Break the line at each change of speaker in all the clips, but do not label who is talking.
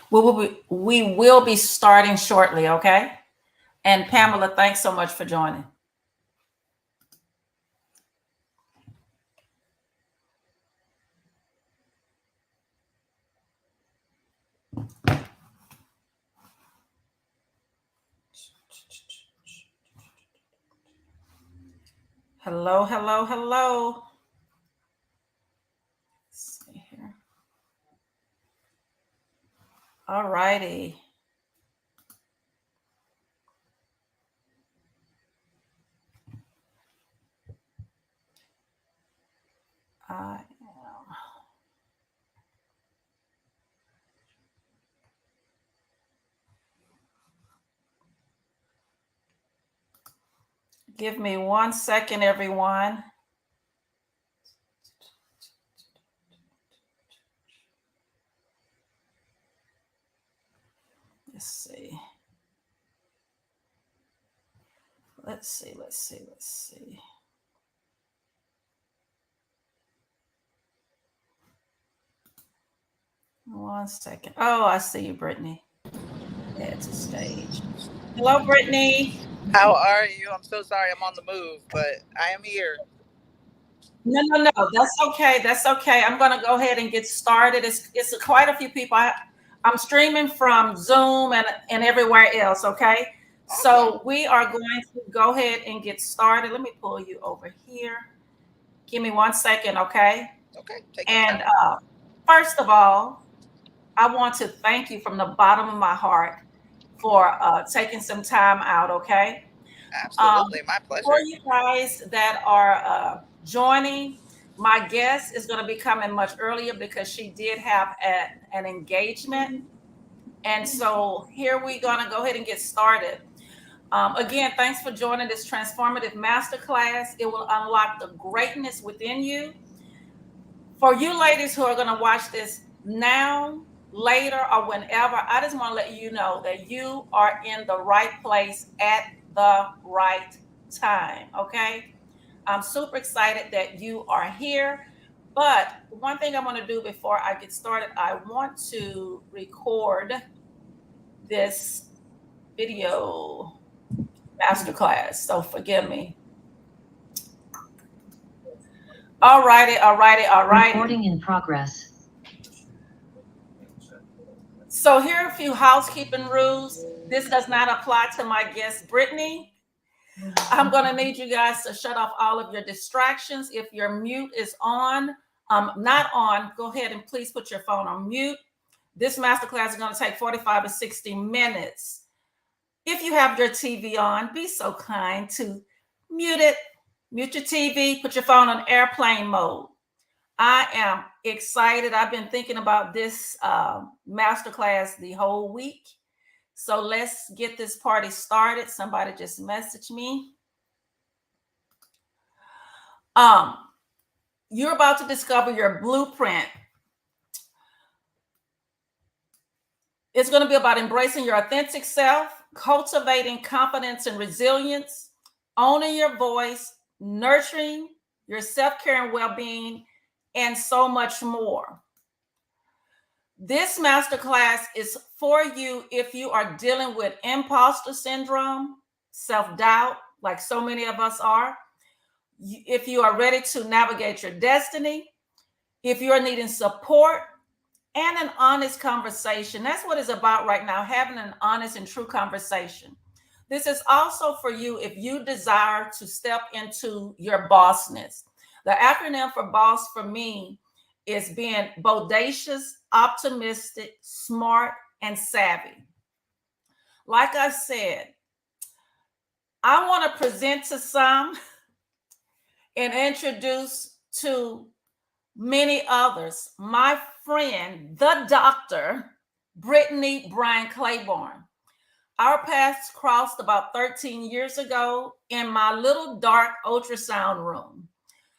We will be starting shortly, okay? And Pamela, thanks so much for joining. Hello, hello, hello. Let's see here. All righty. I am. Give me 1 second, everyone. Let's see. Let's see. 1 second. Oh, I see you, Brittany. Add to stage. Hello, Brittany.
How are you? I'm so sorry I'm on the move, but I am here.
No. That's okay. That's okay. I'm going to go ahead and get started. It's quite a few people. I'm streaming from Zoom and everywhere else, okay?
Awesome.
So we are going to go ahead and get started. Let me pull you over here. Give me 1 second, okay?
Okay.
And first of all, I want to thank you from the bottom of my heart for taking some time out, okay?
Absolutely, my pleasure.
For you guys that are joining, my guest is going to be coming much earlier because she did have an engagement. And so here we're going to go ahead and get started. Again, thanks for joining this transformative masterclass. It will unlock the greatness within you. For you ladies who are going to watch this now, later, or whenever, I just want to let you know that you are in the right place at the right time, okay? I'm super excited that you are here. But one thing I want to do before I get started, I want to record this video masterclass. So forgive me. All righty.
Recording in progress.
So here are a few housekeeping rules. This does not apply to my guest, Brittany. I'm going to need you guys to shut off all of your distractions. If your mute is on, not on, go ahead and please put your phone on mute. This masterclass is going to take 45 to 60 minutes. If you have your TV on, be so kind to mute it. Mute your TV, put your phone on airplane mode. I am excited. I've been thinking about this masterclass the whole week. So let's get this party started. Somebody just messaged me. You're about to discover your blueprint. It's going to be about embracing your authentic self, cultivating confidence and resilience, owning your voice, nurturing your self-care and well-being, and so much more. This masterclass is for you if you are dealing with imposter syndrome, self-doubt, like so many of us are. If you are ready to navigate your destiny, if you're needing support and an honest conversation. That's what it's about right now, having an honest and true conversation. This is also for you if you desire to step into your bossness. The acronym for boss for me is being bodacious, optimistic, smart, and savvy. Like I said, I want to present to some and introduce to many others my friend, the doctor, Brittany Bryan Claiborne. Our paths crossed about 13 years ago in my little dark ultrasound room.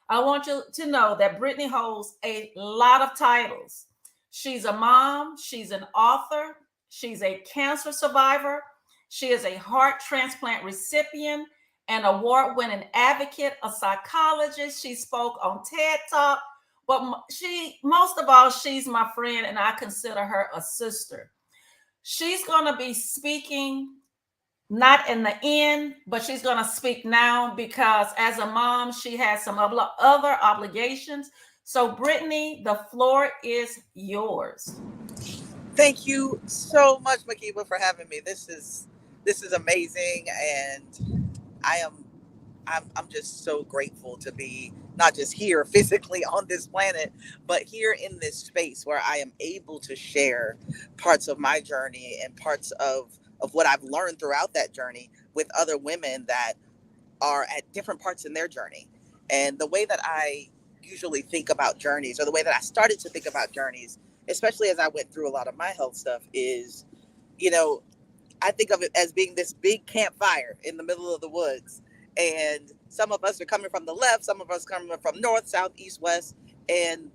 I want you to know that Brittany holds a lot of titles. She's a mom, she's an author, she's a cancer survivor, she is a heart transplant recipient, an award winning advocate, a psychologist. She spoke on TED Talk, but most of all, she's my friend, and I consider her a sister. She's going to be speaking not in the end, but she's going to speak now because as a mom, she has some other obligations. So, Brittany, the floor is yours.
Thank you so much, Makiba, for having me. This is amazing, and I'm just so grateful to be not just here physically on this planet, but here in this space where I am able to share parts of my journey and parts of what I've learned throughout that journey with other women that are at different parts in their journey. And the way that I usually think about journeys, or the way that I started to think about journeys, especially as I went through a lot of my health stuff, is, you know, I think of it as being this big campfire in the middle of the woods. And some of us are coming from the left, some of us coming from north, south, east, west. And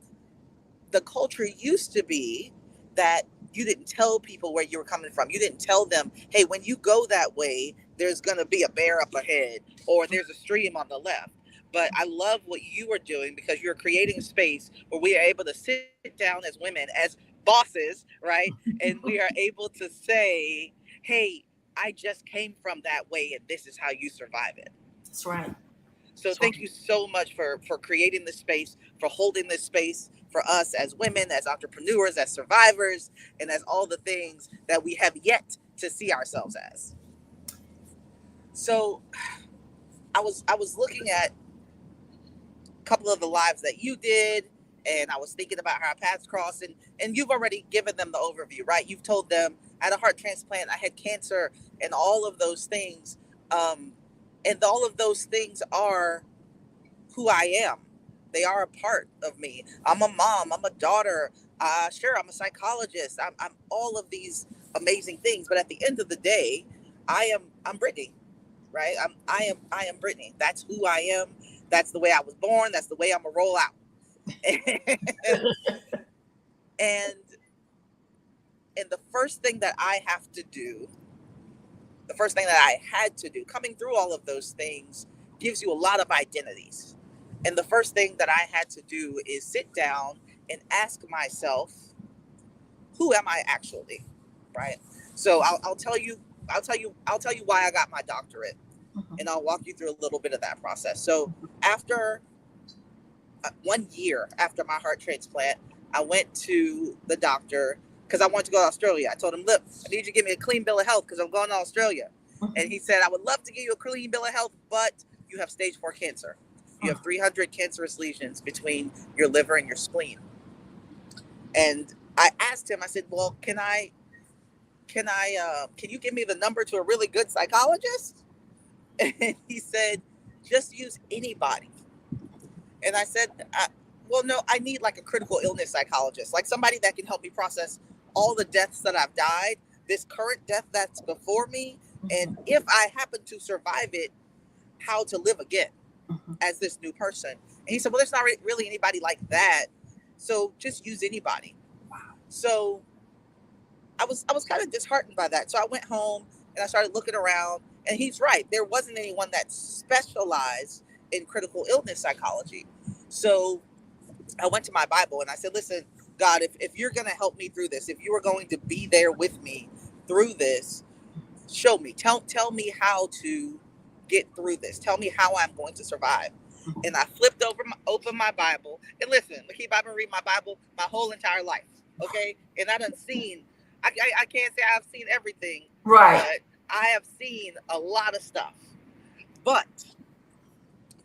the culture used to be that you didn't tell people where you were coming from. You didn't tell them, hey, when you go that way, there's going to be a bear up ahead, or there's a stream on the left. But I love what you are doing, because you're creating a space where we are able to sit down as women, as bosses, right? And we are able to say, hey, I just came from that way, and this is how you survive it.
That's right.
So thank you so much for creating this space, for holding this space for us as women, as entrepreneurs, as survivors, and as all the things that we have yet to see ourselves as. So I was looking at a couple of the lives that you did, and I was thinking about how our paths crossed, and you've already given them the overview, right? You've told them I had a heart transplant, I had cancer, and all of those things. And all of those things are who I am. They are a part of me. I'm a mom. I'm a daughter. Sure, I'm a psychologist. I'm all of these amazing things. But at the end of the day, I'm Brittany, right? I am Brittany. That's who I am. That's the way I was born. That's the way I'm gonna roll out. and the first thing that I have to do, the first thing that I had to do, coming through all of those things, gives you a lot of identities. And the first thing that I had to do is sit down and ask myself, who am I actually? Right. So I'll tell you why I got my doctorate, and I'll walk you through a little bit of that process. So after 1 year after my heart transplant, I went to the doctor because I wanted to go to Australia. I told him, look, I need you to give me a clean bill of health because I'm going to Australia. And he said, I would love to give you a clean bill of health, but you have stage 4 cancer. You have 300 cancerous lesions between your liver and your spleen. And I asked him, I said, well, can you give me the number to a really good psychologist? And he said, just use anybody. And I said, well, no, I need like a critical illness psychologist, like somebody that can help me process all the deaths that I've died, this current death that's before me, and if I happen to survive it, how to live again as this new person. And he said, well, there's not really anybody like that, so just use anybody. So I was kind of disheartened by that. So I went home and I started looking around, and he's right. There wasn't anyone that specialized in critical illness psychology. So I went to my Bible and I said, listen, God, if you're going to help me through this, if you are going to be there with me through this, show me, tell me how to get through this. Tell me how I'm going to survive. And I flipped open my Bible. And listen, I've been reading my Bible my whole entire life. Okay. And I done seen, I can't say I've seen everything.
Right.
But I have seen a lot of stuff. But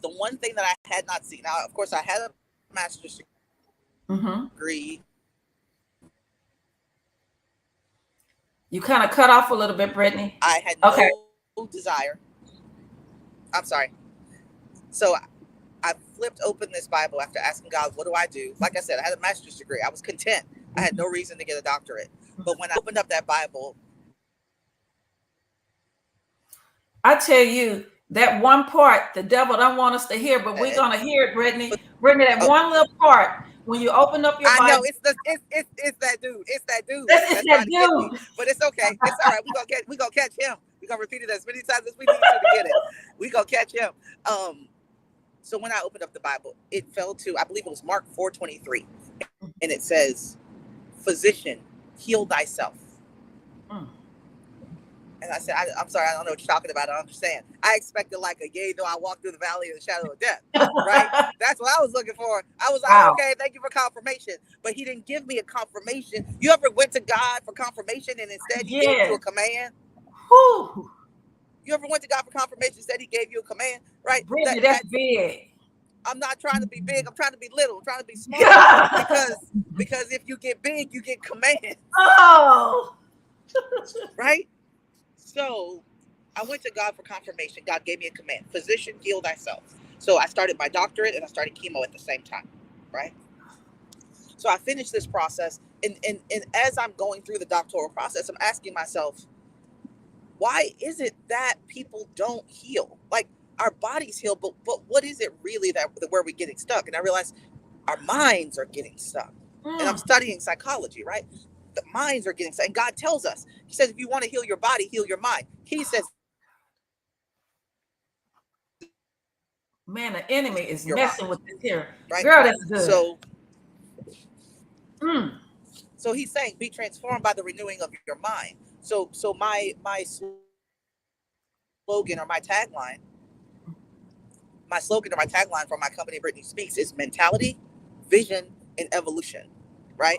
the one thing that I had not seen, now, of course, I had a master's degree.
You kind of cut off a little bit, Brittany.
I had no desire. I'm sorry. So I flipped open this Bible after asking God, what do I do? Like I said, I had a master's degree. I was content. I had no reason to get a doctorate. But when I opened up that Bible,
I tell you, that one part the devil don't want us to hear, but we're gonna hear it, Brittany. Brittany, that one little part when you open up your
I
Bible.
know it's that dude. It's that dude
It's
that's
that
trying to get me.
dude.
But it's okay. It's all right. We gonna catch him. We gonna repeat it as many times as we need to get it. We gonna catch him. So when I opened up the Bible, it fell to, I believe it was Mark 4:23, and it says, "Physician, heal thyself." And I said, I'm sorry, I don't know what you're talking about. I don't understand. I expected like a, yea, though I walk through the valley of the shadow of death, right? That's what I was looking for. I was like, wow. Okay, thank you for confirmation. But he didn't give me a confirmation. You ever went to God for confirmation and instead he gave you a command?
Whew.
You ever went to God for confirmation and instead he gave you a command, right?
Brittany, that's big.
I'm not trying to be big. I'm trying to be little. I'm trying to be small. because if you get big, you get commands.
Oh.
Right? So I went to God for confirmation. God gave me a command. Physician, heal thyself. So I started my doctorate and I started chemo at the same time. Right? So I finished this process. And as I'm going through the doctoral process, I'm asking myself, why is it that people don't heal? Like our bodies heal, but what is it really that where we're getting stuck? And I realized our minds are getting stuck. And I'm studying psychology, right? The minds are getting stuck. And God tells us, he says, if you want to heal your body, heal your mind. He says,
man, the enemy is messing with this here.
Right?
Girl, that's good.
So he's saying, be transformed by the renewing of your mind. So my slogan or my tagline for my company, Brittany Speaks, is mentality, vision, and evolution, right?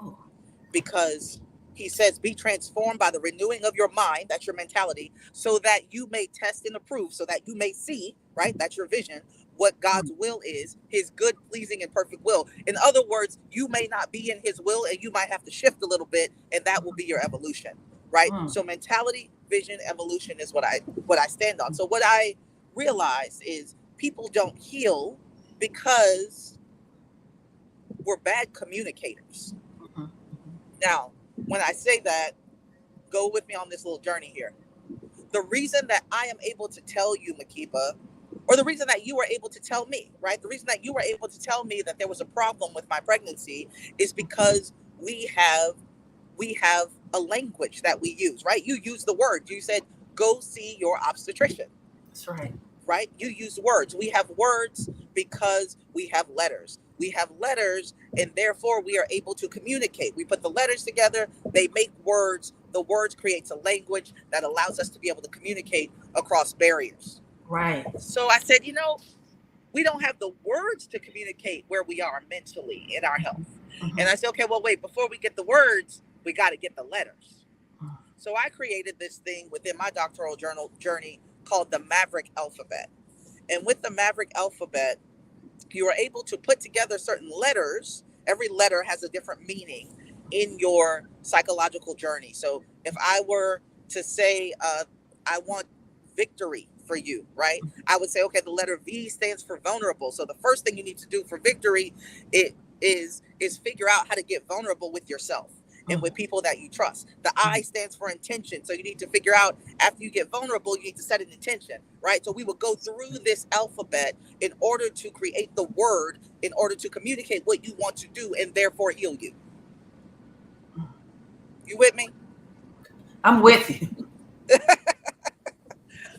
Because he says, be transformed by the renewing of your mind, that's your mentality, so that you may test and approve, so that you may see, right? That's your vision, what God's will is, his good, pleasing, and perfect will. In other words, you may not be in his will and you might have to shift a little bit, and that will be your evolution, right? So mentality, vision, evolution is what I stand on. So what I realize is people don't heal because we're bad communicators. Now, when I say that, go with me on this little journey here. The reason that I am able to tell you, Makiba, or the reason that you were able to tell me, right? The reason that you were able to tell me that there was a problem with my pregnancy is because we have a language that we use, right? You use the word. You said, go see your obstetrician.
That's right.
Right? You use words. We have words because we have letters. We have letters, and therefore we are able to communicate. We put the letters together, they make words. The words creates a language that allows us to be able to communicate across barriers.
Right.
So I said, we don't have the words to communicate where we are mentally in our health. And I said, okay, well, wait, before we get the words, we got to get the letters. So I created this thing within my doctoral journey called the Maverick Alphabet. And with the Maverick Alphabet, you are able to put together certain letters. Every letter has a different meaning in your psychological journey. So if I were to say, I want victory for you, right? I would say, okay, the letter V stands for vulnerable. So the first thing you need to do for victory is figure out how to get vulnerable with yourself and with people that you trust. The I stands for intention. So you need to figure out, after you get vulnerable, you need to set an intention, right? So we will go through this alphabet in order to create the word, in order to communicate what you want to do and therefore heal you. You with me?
I'm with you.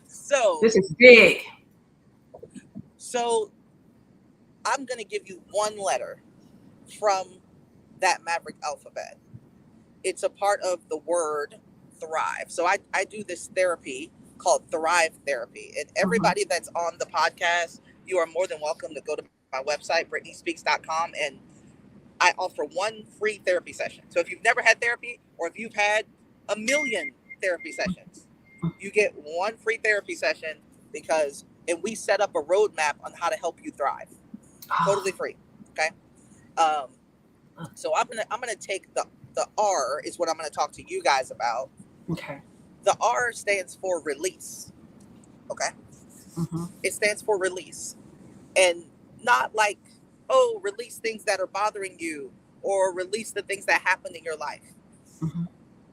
So
this is big.
So I'm going to give you one letter from that Maverick alphabet. It's a part of the word thrive. So I do this therapy called Thrive Therapy. And everybody that's on the podcast, you are more than welcome to go to my website, BrittanySpeaks.com, and I offer one free therapy session. So if you've never had therapy, or if you've had 1 million therapy sessions, you get one free therapy session and we set up a roadmap on how to help you thrive. Totally free. Okay. So I'm gonna take the R is what I'm gonna talk to you guys about.
Okay.
The R stands for release. Okay. It stands for release. And Not like, oh, release things that are bothering you or release the things that happen in your life.
Mhm.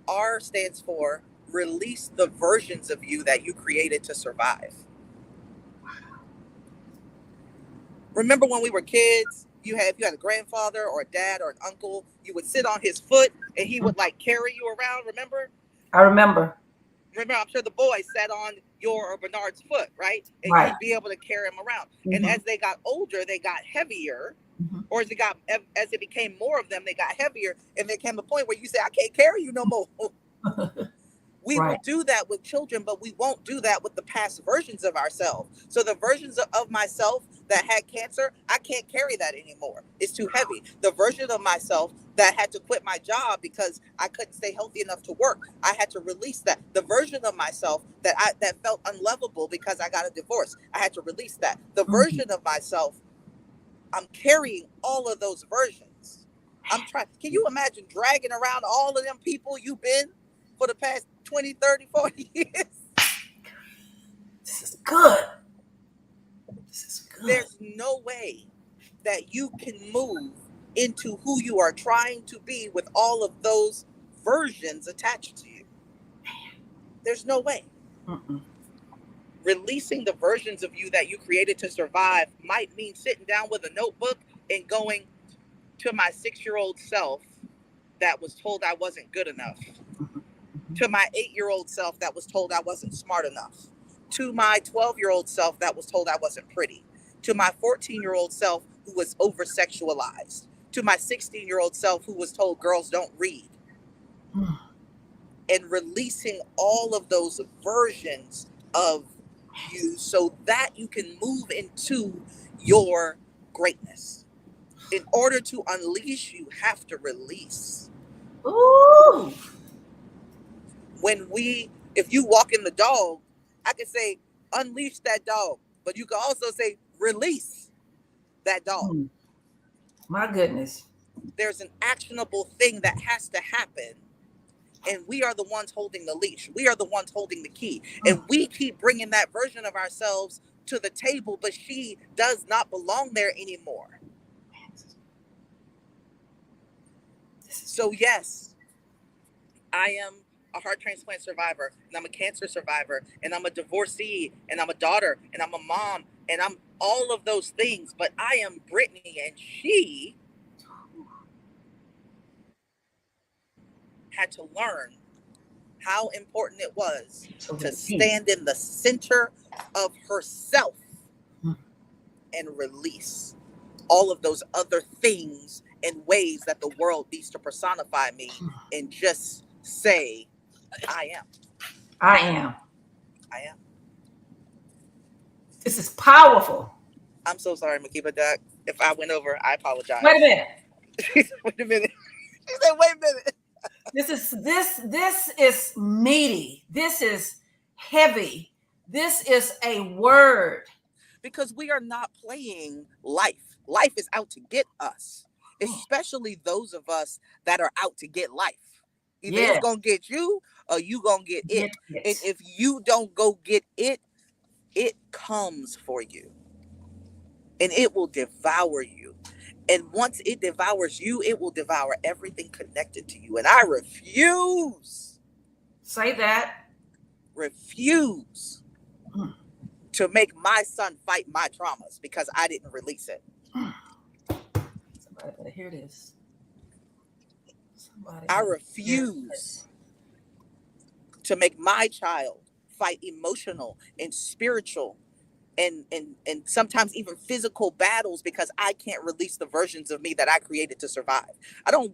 R stands for release the versions of you that you created to survive. Remember when we were kids, if you had a grandfather or a dad or an uncle, you would sit on his foot and he would like carry you around, remember?
I remember.
Remember, I'm sure the boys sat on your or Bernard's foot, right? And
Right.
you'd be able to carry them around. And as they got older, they got heavier. Or as it became more of them, they got heavier, and there came a point where you say, I can't carry you no more. We
Right.
will do that with children, but we won't do that with the past versions of ourselves. So the versions of myself that had cancer, I can't carry that anymore. It's too heavy. The version of myself that had to quit my job because I couldn't stay healthy enough to work, I had to release that. The version of myself that felt unlovable because I got a divorce, I had to release that. The version of myself, I'm carrying all of those versions. I'm trying. Can you imagine dragging around all of them people you've been for the past 20, 30, 40 years?
This is good. This is good.
There's no way that you can move into who you are trying to be with all of those versions attached to you. There's no way.
Mm-mm.
Releasing the versions of you that you created to survive might mean sitting down with a notebook and going to my 6-year-old self that was told I wasn't good enough, to my 8-year-old self that was told I wasn't smart enough, to my 12-year-old self that was told I wasn't pretty, to my 14-year-old self who was over-sexualized, to my 16-year-old self who was told girls don't read. And releasing all of those versions of you so that you can move into your greatness. In order to unleash, you have to release.
Ooh.
If you walk in the dog, I can say, unleash that dog. But you can also say, release that dog.
My goodness.
There's an actionable thing that has to happen. And we are the ones holding the leash. We are the ones holding the key. And we keep bringing that version of ourselves to the table, but she does not belong there anymore. So yes, I am a heart transplant survivor, and I'm a cancer survivor, and I'm a divorcee, and I'm a daughter, and I'm a mom, and I'm all of those things. But I am Brittany, and she had to learn how important it was to stand in the center of herself and release all of those other things and ways that the world needs to personify me, and just say, I am.
I am.
I am.
This is powerful.
I'm so sorry, Makiba Duck. If I went over, I apologize.
Wait a minute.
Wait a minute. She said, wait a minute.
This is meaty. This is heavy. This is a word.
Because we are not playing life. Life is out to get us, especially those of us that are out to get life. Either it's going to get you or you going to get it. And if you don't go get it, it comes for you. And it will devour you. And once it devours you, it will devour everything connected to you. And I refuse.
Say that.
Refuse to make my son fight my traumas because I didn't release it.
Somebody better hear this.
I refuse to make my child fight emotional and spiritual and sometimes even physical battles because I can't release the versions of me that I created to survive. I don't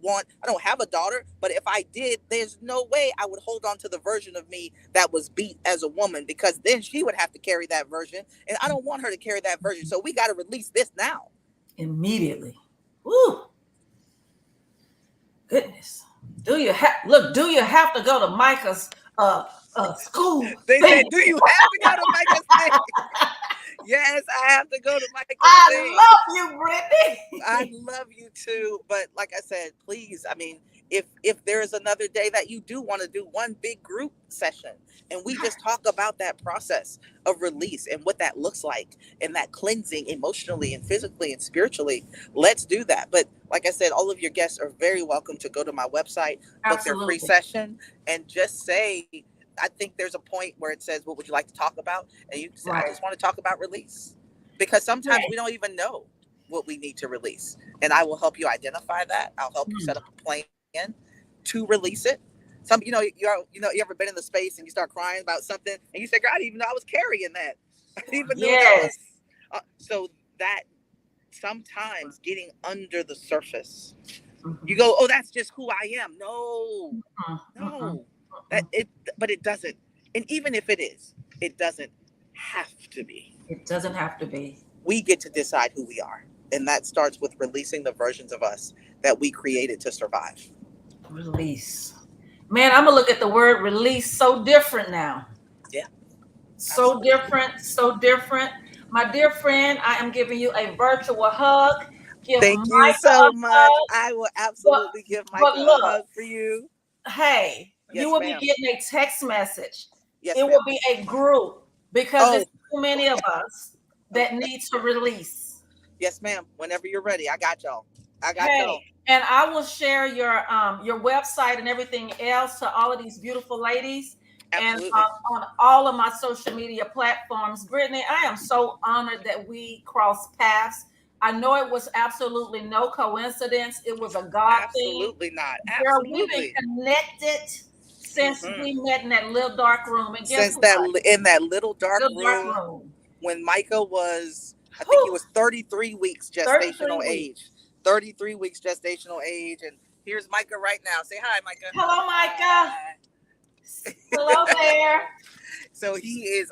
have a daughter, but if I did, there's no way I would hold on to the version of me that was beat as a woman, because then she would have to carry that version, and I don't want her to carry that version. So we got to release this now.
Immediately. Woo. Goodness. Do you have to go to Micah's school?
They said, do you have to go to Micah's thing? Yes, I have to go to Micah's
thing. I love you, Brittany.
I love you too. But like I said, please, I mean, if there is another day that you do want to do one big group session, and we just talk about that process of release and what that looks like, and that cleansing emotionally and physically and spiritually, let's do that. But like I said, all of your guests are very welcome to go to my website, book their free session, and just say, I think there's a point where it says, what would you like to talk about? And you say, I just want to talk about release. Because sometimes we don't even know what we need to release. And I will help you identify that. I'll help you set up a plan to release it. Some, you ever been in the space and you start crying about something and you say, God, I didn't even know I was carrying that. I didn't even know that was. So that sometimes getting under the surface, you go, oh, that's just who I am. No, but it doesn't. And even if it is, it doesn't have to be.
It doesn't have to be.
We get to decide who we are. And that starts with releasing the versions of us that we created to survive.
Release. Man, I'm going to look at the word release so different now.
Yeah.
So different, so different. My dear friend, I am giving you a virtual hug.
Thank you so much. I will absolutely give Micah a hug for you.
Hey, you will be getting a text message.
Yes,
it will be a group because there's too many of us that need to release.
Yes, ma'am. Whenever you're ready, I got y'all. Y'all.
And I will share your website and everything else to all of these beautiful ladies. Absolutely. And on all of my social media platforms. Brittany, I am so honored that we crossed paths. I know it was absolutely no coincidence. It was a God thing.
Absolutely not. Absolutely.
Girl, we've been connected since we met in that little dark room. And guess what?
In that little dark room, when Micah was, I think he was 33 weeks gestational age. 33 weeks gestational age. And here's Micah right now. Say hi, Micah.
Hello, Micah. Hi. Hello there.
So he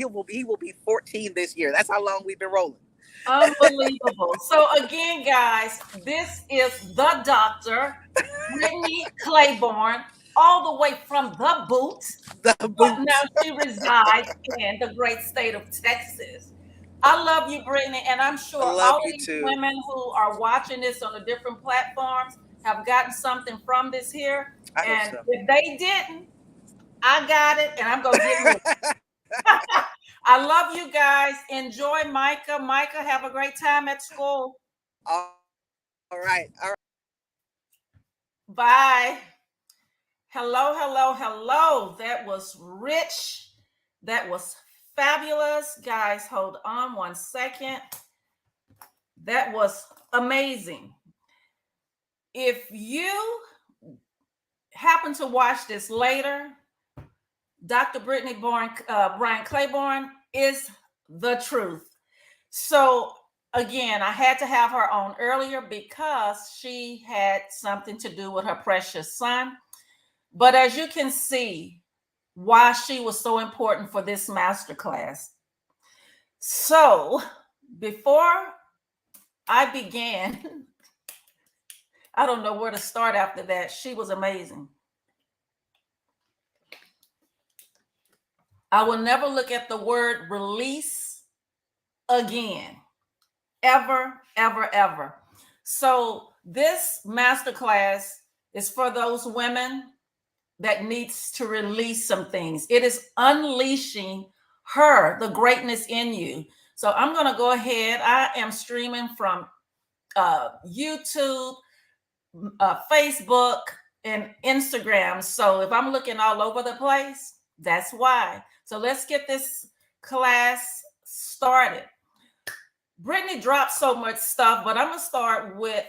will be 14 this year. That's how long we've been rolling.
Unbelievable. So again, guys, this is the Dr. Brittany Claiborne, all the way from the boot. But now she resides in the great state of Texas. I love you, Brittany, and I'm sure all of these women who are watching this on the different platforms have gotten something from this here. And if they didn't, I got it, and I'm going to get it. I love you guys. Enjoy Micah. Micah, have a great time at school.
All right.
Bye. Hello. That was rich. That was fabulous. Guys, hold on one second. That was amazing. If you happen to watch this later, Dr. Brittany Brian Claiborne is the truth. So again, I had to have her on earlier because she had something to do with her precious son. But as you can see, why she was so important for this masterclass. So before I began, I don't know where to start after that. She was amazing. I will never look at the word release again, ever. So this masterclass is for those women that needs to release some things. It is unleashing the greatness in you. So I'm going to go ahead. I am streaming from YouTube, Facebook, and Instagram. So if I'm looking all over the place, that's why. So let's get this class started. Brittany dropped so much stuff, but I'm going to start with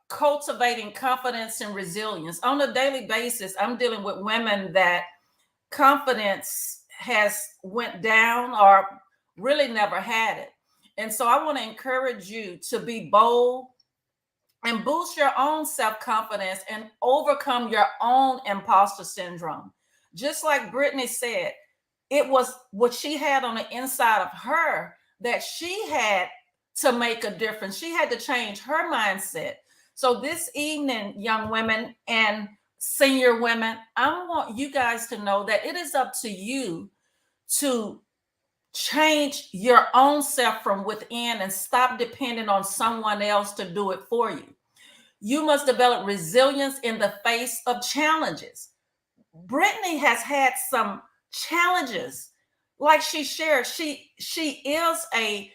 cultivating confidence and resilience. On a daily basis, I'm dealing with women that confidence has went down or really never had it. And so I want to encourage you to be bold and boost your own self-confidence and overcome your own imposter syndrome. Just like Brittany said, it was what she had on the inside of her that she had to make a difference. She had to change her mindset. So this evening, young women and senior women, I want you guys to know that it is up to you to change your own self from within and stop depending on someone else to do it for you. You must develop resilience in the face of challenges. Brittany has had some challenges. Like she shared, she is a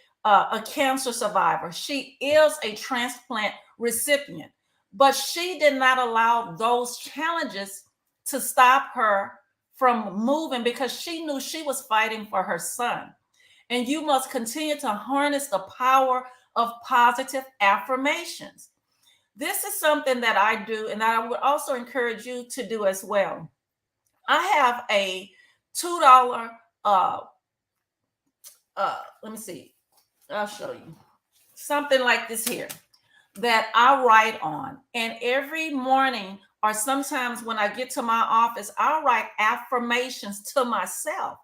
cancer survivor. She is a transplant recipient, but she did not allow those challenges to stop her from moving because she knew she was fighting for her son. And you must continue to harness the power of positive affirmations. This is something that I do, and I would also encourage you to do as well. I have a $2 let me see. I'll show you. Something like this here that I write on. And every morning or sometimes when I get to my office, I'll write affirmations to myself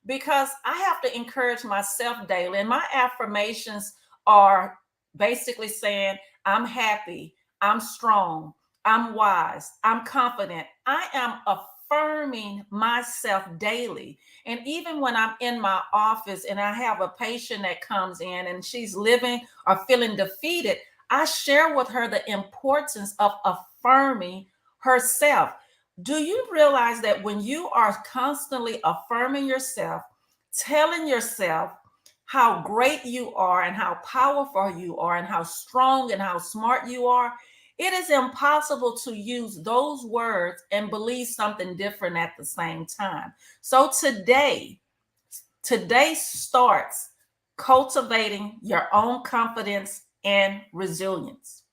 because I have to encourage myself daily. And my affirmations are basically saying, I'm happy, I'm strong, I'm wise, I'm confident. I am affirming myself daily. And even when I'm in my office and I have a patient that comes in and she's living or feeling defeated, I share with her the importance of affirming herself. Do you realize that when you are constantly affirming yourself, telling yourself how great you are and how powerful you are and how strong and how smart you are, it is impossible to use those words and believe something different at the same time. So today starts cultivating your own confidence and resilience.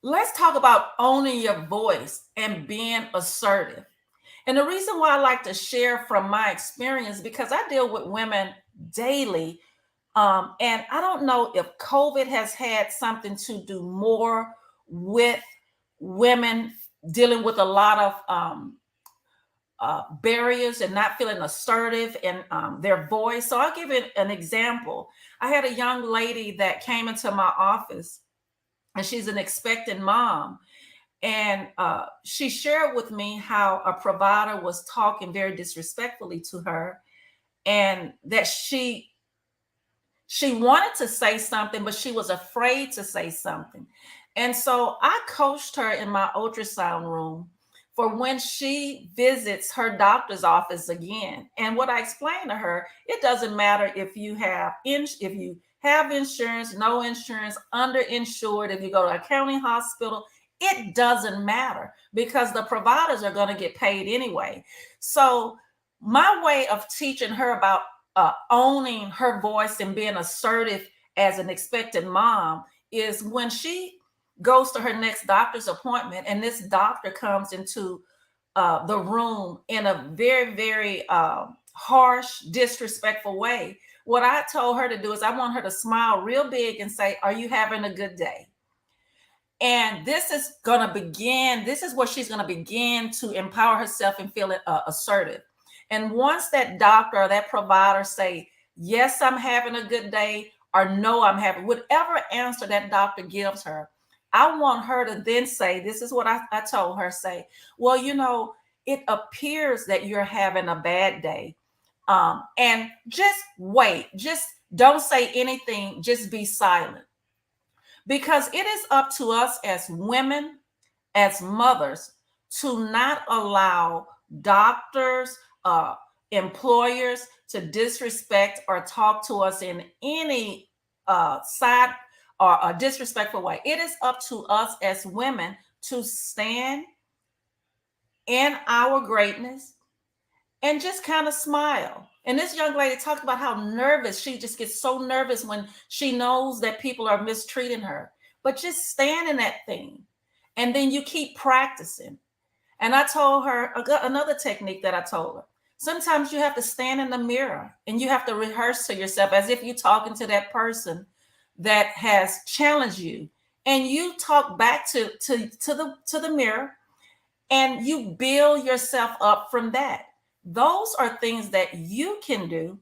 Let's talk about owning your voice and being assertive. And the reason why I like to share from my experience, because I deal with women daily. And I don't know if COVID has had something to do more with women dealing with a lot of barriers and not feeling assertive in their voice. So I'll give it an example. I had a young lady that came into my office, and she's an expectant mom. And she shared with me how a provider was talking very disrespectfully to her, and that she wanted to say something, but she was afraid to say something. And so I coached her in my ultrasound room for when she visits her doctor's office again. And what I explained to her, it doesn't matter if you have insurance, no insurance, underinsured, if you go to a county hospital, it doesn't matter because the providers are going to get paid anyway. So my way of teaching her about owning her voice and being assertive as an expectant mom is when she goes to her next doctor's appointment and this doctor comes into the room in a very, very harsh, disrespectful way. What I told her to do is I want her to smile real big and say, "Are you having a good day?" And this is where she's going to begin to empower herself and feel assertive. And once that doctor or that provider say, "Yes, I'm having a good day," or "No, I'm having," whatever answer that doctor gives her, I want her to then say, this is what I told her, say, "Well, it appears that you're having a bad day. And just wait, just don't say anything, just be silent." Because it is up to us as women, as mothers, to not allow doctors, employers to disrespect or talk to us in any side or a disrespectful way. It is up to us as women to stand in our greatness and just kind of smile. And this young lady talked about how nervous she just gets, so nervous when she knows that people are mistreating her. But just stand in that thing. And then you keep practicing. And I told her another technique that I told her. Sometimes you have to stand in the mirror and you have to rehearse to yourself as if you're talking to that person that has challenged you. And you talk back to the mirror and you build yourself up from that. Those are things that you can do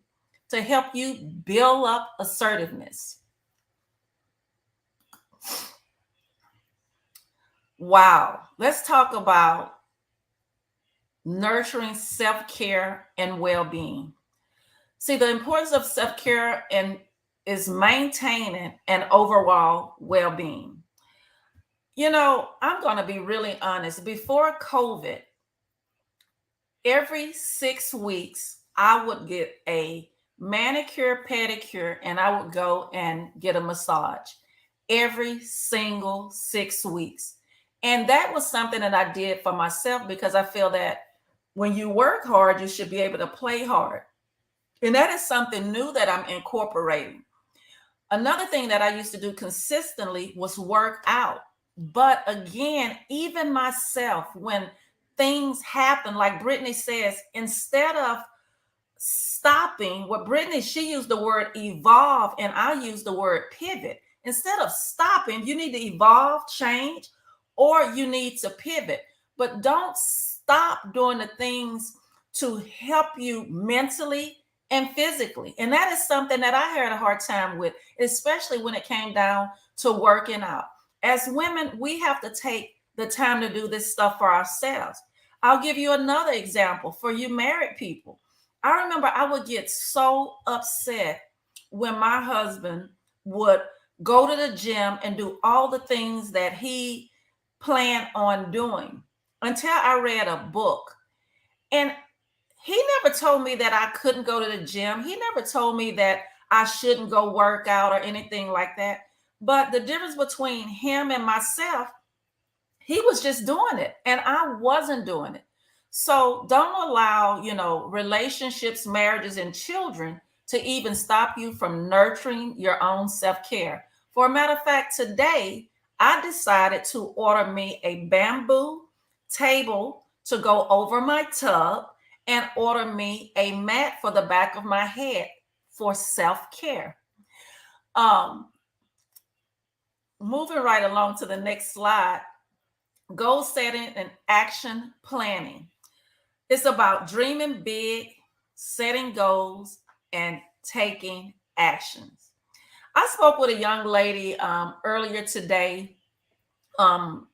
to help you build up assertiveness. Wow. Let's talk about nurturing self-care and well-being. See, the importance of self-care and is maintaining an overall well-being. I'm going to be really honest. Before COVID, every 6 weeks, I would get a manicure, pedicure, and I would go and get a massage every single 6 weeks. And that was something that I did for myself because I feel that when you work hard, you should be able to play hard. And that is something new that I'm incorporating. Another thing that I used to do consistently was work out. But again, even myself, when things happen, like Brittany says, instead of stopping, what Brittany, she used the word evolve, and I use the word pivot. Instead of stopping, you need to evolve, change, or you need to pivot. But don't stop doing the things to help you mentally and physically. And that is something that I had a hard time with, especially when it came down to working out. As women, we have to take the time to do this stuff for ourselves. I'll give you another example for you married people. I remember I would get so upset when my husband would go to the gym and do all the things that he planned on doing until I read a book. And he never told me that I couldn't go to the gym. He never told me that I shouldn't go work out or anything like that. But the difference between him and myself, he was just doing it and I wasn't doing it. So don't allow, relationships, marriages, and children to even stop you from nurturing your own self-care. For a matter of fact, today I decided to order me a bamboo table to go over my tub and order me a mat for the back of my head for self-care. Um, Moving right along to the next slide. Goal setting and action planning. It's about dreaming big, setting goals, and taking actions. I spoke with a young lady earlier today. Um,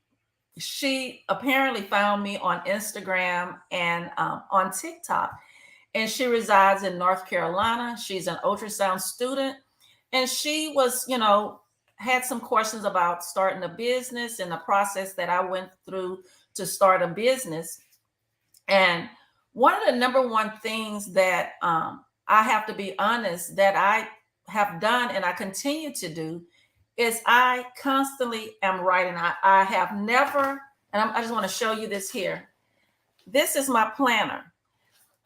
she apparently found me on Instagram and on TikTok, and she resides in North Carolina. She's an ultrasound student, and she was, had some questions about starting a business and the process that I went through to start a business. And one of the number one things that I have to be honest that I have done and I continue to do is I constantly am writing. I have never, and I just want to show you this here. This is my planner.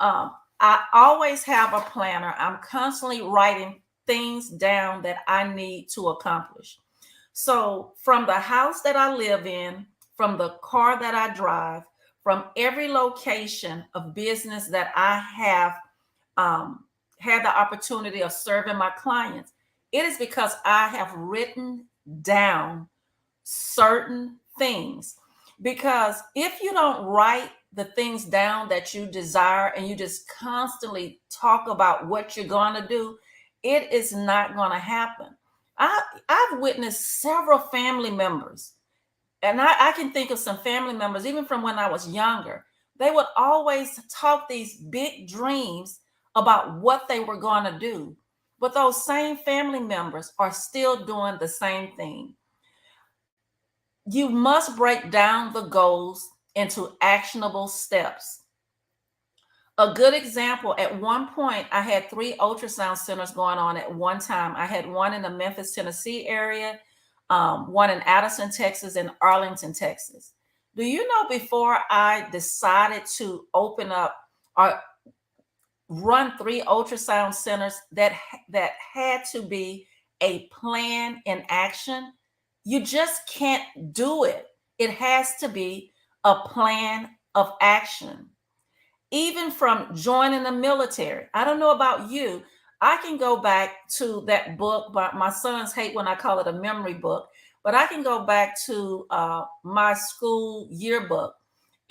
I always have a planner. I'm constantly writing things down that I need to accomplish. So, from the house that I live in, from the car that I drive, from every location of business that I have had the opportunity of serving my clients, it is because I have written down certain things. Because if you don't write the things down that you desire and you just constantly talk about what you're going to do, it is not going to happen. I've witnessed several family members, and I can think of some family members, even from when I was younger. They would always talk these big dreams about what they were going to do. But those same family members are still doing the same thing. You must break down the goals into actionable steps. A good example, at one point, I had 3 ultrasound centers going on at one time. I had one in the Memphis, Tennessee area, one in Addison, Texas, and Arlington, Texas. Do you know before I decided to open up or run 3 ultrasound centers that had to be a plan in action? You just can't do it. It has to be a plan of action. Even from joining the military, I don't know about you. I can go back to that book, but my sons hate when I call it a memory book. But I can go back to my school yearbook,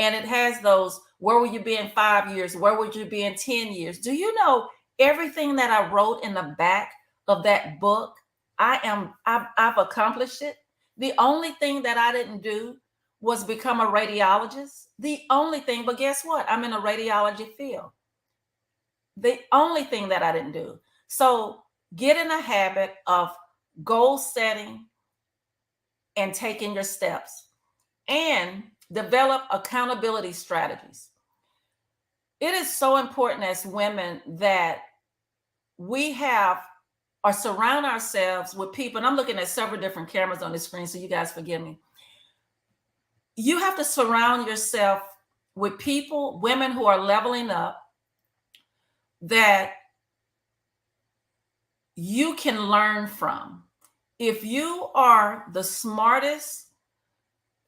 and it has those, where will you be in 5 years? Where would you be in 10 years? Do you know everything that I wrote in the back of that book? I've accomplished it. The only thing that I didn't do was become a radiologist. The only thing, but guess what? I'm in a radiology field. The only thing that I didn't do. So get in a habit of goal setting, and taking your steps, and develop accountability strategies. It is so important as women that we have or surround ourselves with people, and I'm looking at several different cameras on the screen, so you guys forgive me. You have to surround yourself with people, women who are leveling up, that you can learn from. If you are the smartest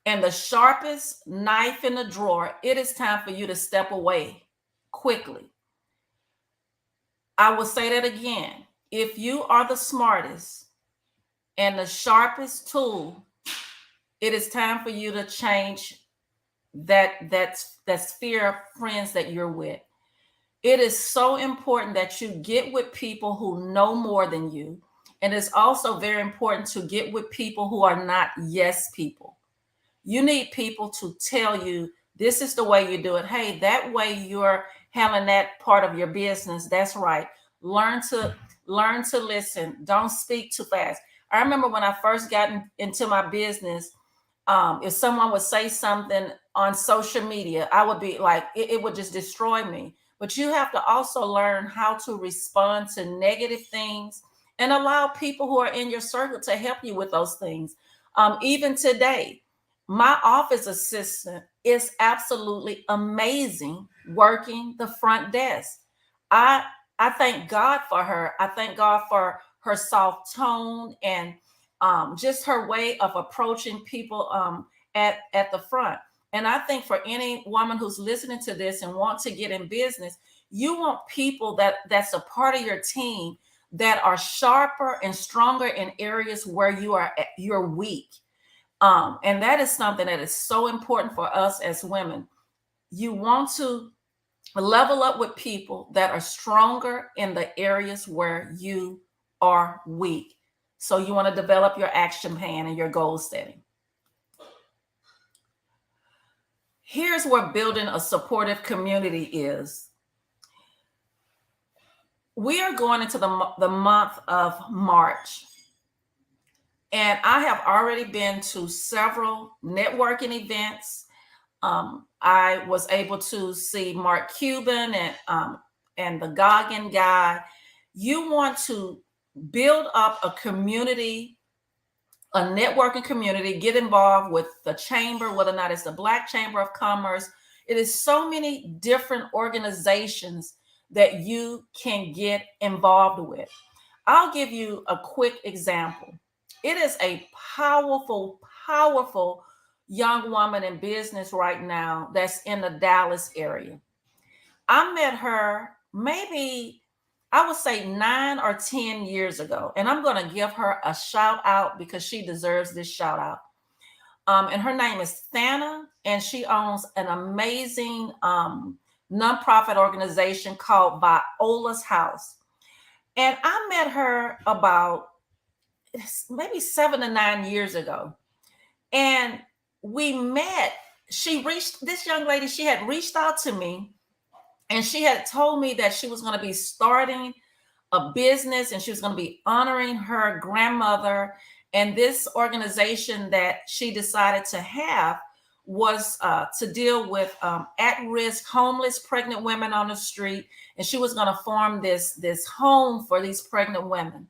and the sharpest knife in the drawer, it is time for you to step away quickly. I will say that again. If you are the smartest and the sharpest tool, it is time for you to change that sphere of friends that you're with. It is so important that you get with people who know more than you. And it's also very important to get with people who are not yes people. You need people to tell you, this is the way you do it. Hey, that way you're handling that part of your business. That's right. Learn to listen. Don't speak too fast. I remember when I first got into my business, if someone would say something on social media, I would be like, it would just destroy me. But you have to also learn how to respond to negative things and allow people who are in your circle to help you with those things. Even today, my office assistant is absolutely amazing working the front desk. I I thank God for her. I thank God for her soft tone and just her way of approaching people at the front. And I think for any woman who's listening to this and want to get in business, you want people that's a part of your team that are sharper and stronger in areas where you're weak. And that is something that is so important for us as women. You want to level up with people that are stronger in the areas where you are weak. So you want to develop your action plan and your goal setting. Here's where building a supportive community is. We are going into the month of March. And I have already been to several networking events. I was able to see Mark Cuban and the Goggin guy. You want to build up a community, a networking community, get involved with the chamber, whether or not it's the Black Chamber of Commerce. It is so many different organizations that you can get involved with. I'll give you a quick example. It is a powerful, powerful young woman in business right now that's in the Dallas area. I met her maybe, I would say 9 or 10 years ago, and I'm going to give her a shout out because she deserves this shout out. And her name is Thana, and she owns an amazing nonprofit organization called Viola's House. And I met her about maybe 7 to 9 years ago. And we met. This young lady, she had reached out to me and she had told me that she was going to be starting a business and she was going to be honoring her grandmother. And this organization that she decided to have was to deal with at-risk homeless pregnant women on the street. And she was going to form this home for these pregnant women.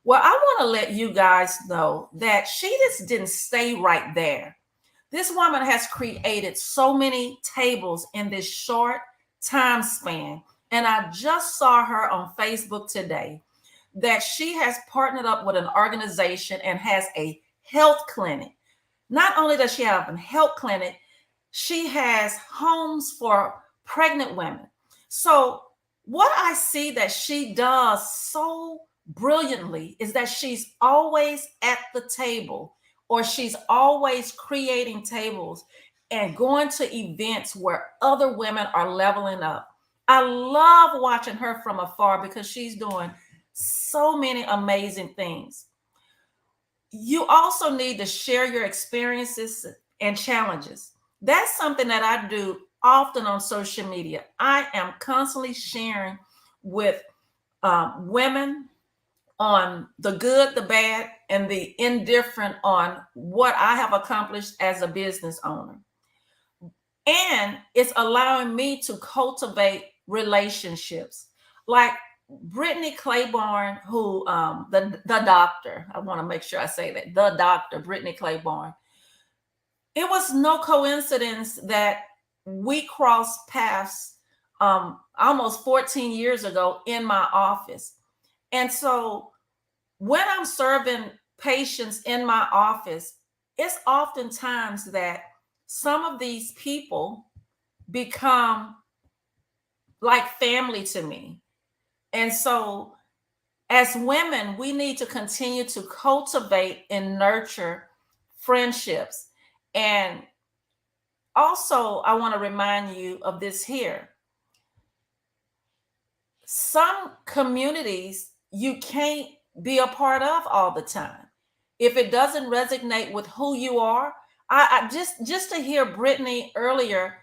Well, I want to let you guys know that she just didn't stay right there. This woman has created so many tables in this short time span. And I just saw her on Facebook today that she has partnered up with an organization and has a health clinic. Not only does she have a health clinic, she has homes for pregnant women. So what I see that she does so brilliantly is that she's always at the table, or she's always creating tables and going to events where other women are leveling up. I love watching her from afar because she's doing so many amazing things. You also need to share your experiences and challenges. That's something that I do often on social media. I am constantly sharing with women on the good, the bad, and the indifferent on what I have accomplished as a business owner. And it's allowing me to cultivate relationships. Like Brittany Claiborne, who the doctor, I want to make sure I say that, the doctor, Brittany Claiborne. It was no coincidence that we crossed paths almost 14 years ago in my office. And so when I'm serving patients in my office, it's oftentimes that some of these people become like family to me. And so as women, we need to continue to cultivate and nurture friendships. And also, I want to remind you of this here. Some communities you can't be a part of all the time. If it doesn't resonate with who you are, I just to hear Brittany earlier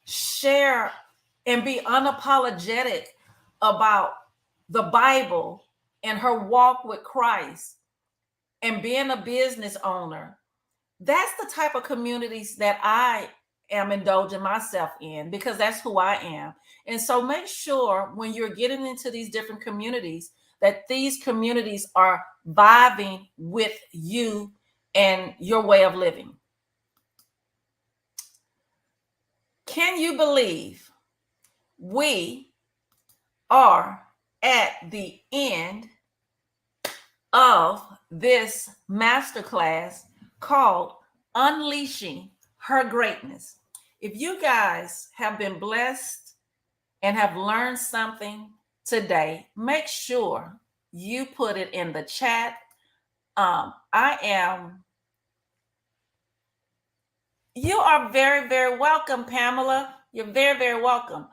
share and be unapologetic about the Bible and her walk with Christ and being a business owner, that's the type of communities that I am indulging myself in, because that's who I am. And so make sure when you're getting into these different communities that these communities are vibing with you and your way of living. Can you believe we are at the end of this masterclass called Unleashing Her Greatness? If you guys have been blessed and have learned something today, make sure you put it in the chat. You are very, very welcome, Pamela. You're very, very welcome.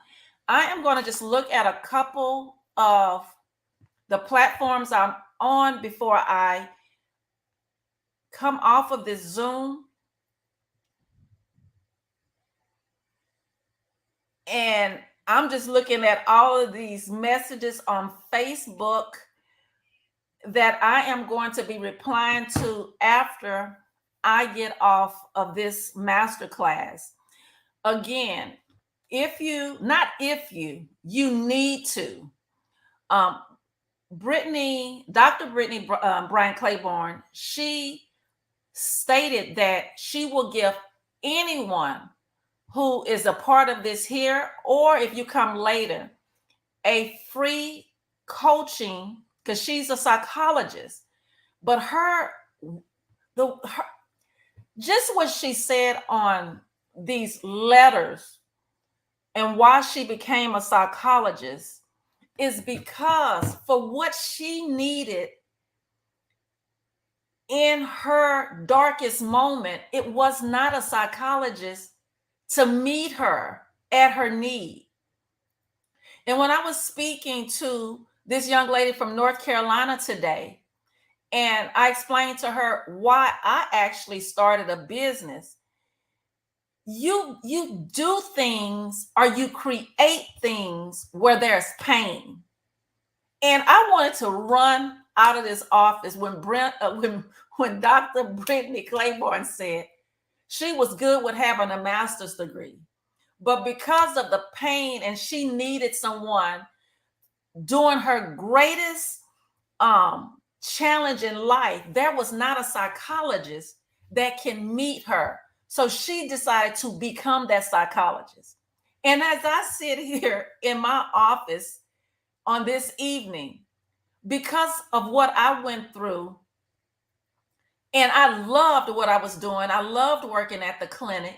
I am going to just look at a couple of the platforms I'm on before I come off of this Zoom. And I'm just looking at all of these messages on Facebook that I am going to be replying to after I get off of this masterclass. Again, you need to. Dr. Brittany Brian Claiborne, she stated that she will give anyone who is a part of this here, or if you come later, a free coaching, because she's a psychologist. But just what she said on these letters and why she became a psychologist is because for what she needed in her darkest moment, it was not a psychologist to meet her at her need. And when I was speaking to this young lady from North Carolina today, and I explained to her why I actually started a business, you do things or you create things where there's pain. And I wanted to run out of this office when Dr. Brittany Claiborne said she was good with having a master's degree, but because of the pain and she needed someone during her greatest challenge in life, there was not a psychologist that can meet her. So she decided to become that psychologist. And as I sit here in my office on this evening, because of what I went through, and I loved what I was doing, I loved working at the clinic,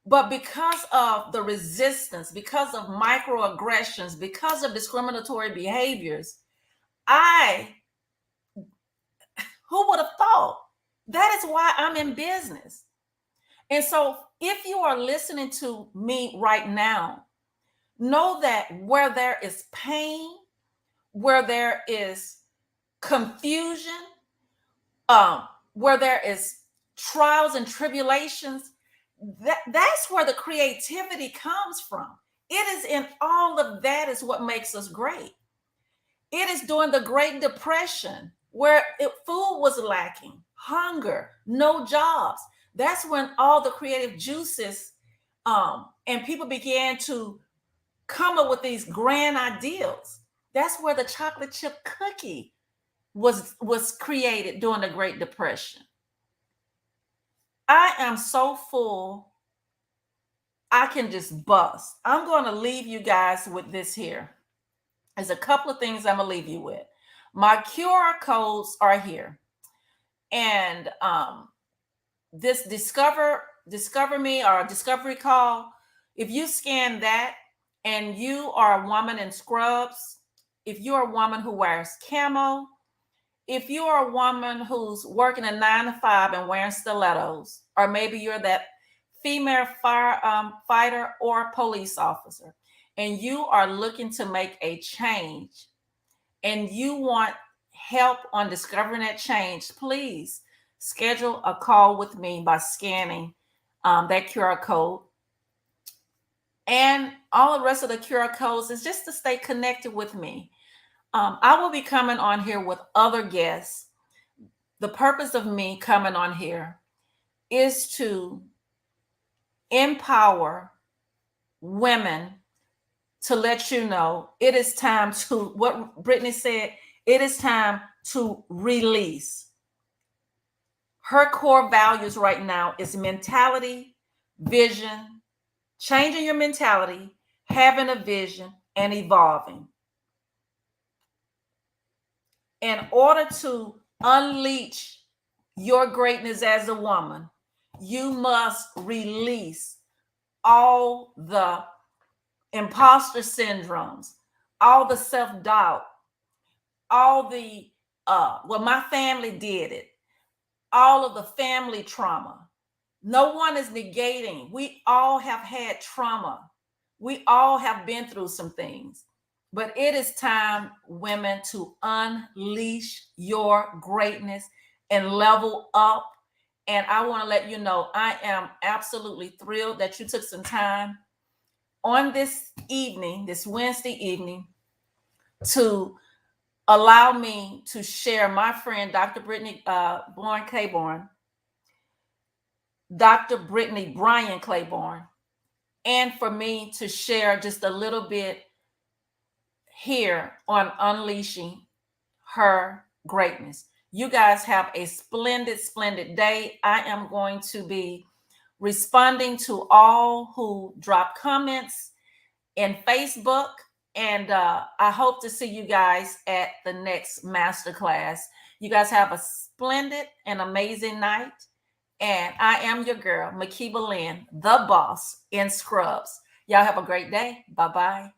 but because of the resistance, because of microaggressions, because of discriminatory behaviors, who would have thought? That is why I'm in business. And so if you are listening to me right now, know that where there is pain, where there is confusion, where there is trials and tribulations, that's where the creativity comes from. It is in all of that is what makes us great. It is during the Great Depression where food was lacking, hunger, no jobs. That's when all the creative juices and people began to come up with these grand ideals. That's where the chocolate chip cookie was created during the Great Depression. I am so full, I can just bust. I'm going to leave you guys with this here. There's a couple of things I'm going to leave you with. My QR codes are here. And this discover me or discovery call, if you scan that and you are a woman in scrubs, if you're a woman who wears camo, if you're a woman who's working a 9 to 5 and wearing stilettos, or maybe you're that female fighter or police officer, and you are looking to make a change and you want help on discovering that change, please schedule a call with me by scanning that QR code. And all the rest of the QR codes is just to stay connected with me. I will be coming on here with other guests. The purpose of me coming on here is to empower women, to let you know it is time to, what Brittany said, it is time to release. Her core values right now is mentality, vision, changing your mentality, having a vision, and evolving. In order to unleash your greatness as a woman, you must release all the imposter syndromes, all the self-doubt, all the well, my family did it, all of the family trauma. No one is negating. We all have had trauma. We all have been through some things. But it is time, women, to unleash your greatness and level up. And I want to let you know, I am absolutely thrilled that you took some time on this evening, this Wednesday evening, to allow me to share my friend, Dr. Brittany Claiborne, Dr. Brittany Bryan Claiborne, and for me to share just a little bit here on unleashing her greatness. You guys have a splendid, splendid day. I am going to be responding to all who drop comments in Facebook. And I hope to see you guys at the next masterclass. You guys have a splendid and amazing night. And I am your girl, Makiba Lynn, the boss in scrubs. Y'all have a great day. Bye-bye.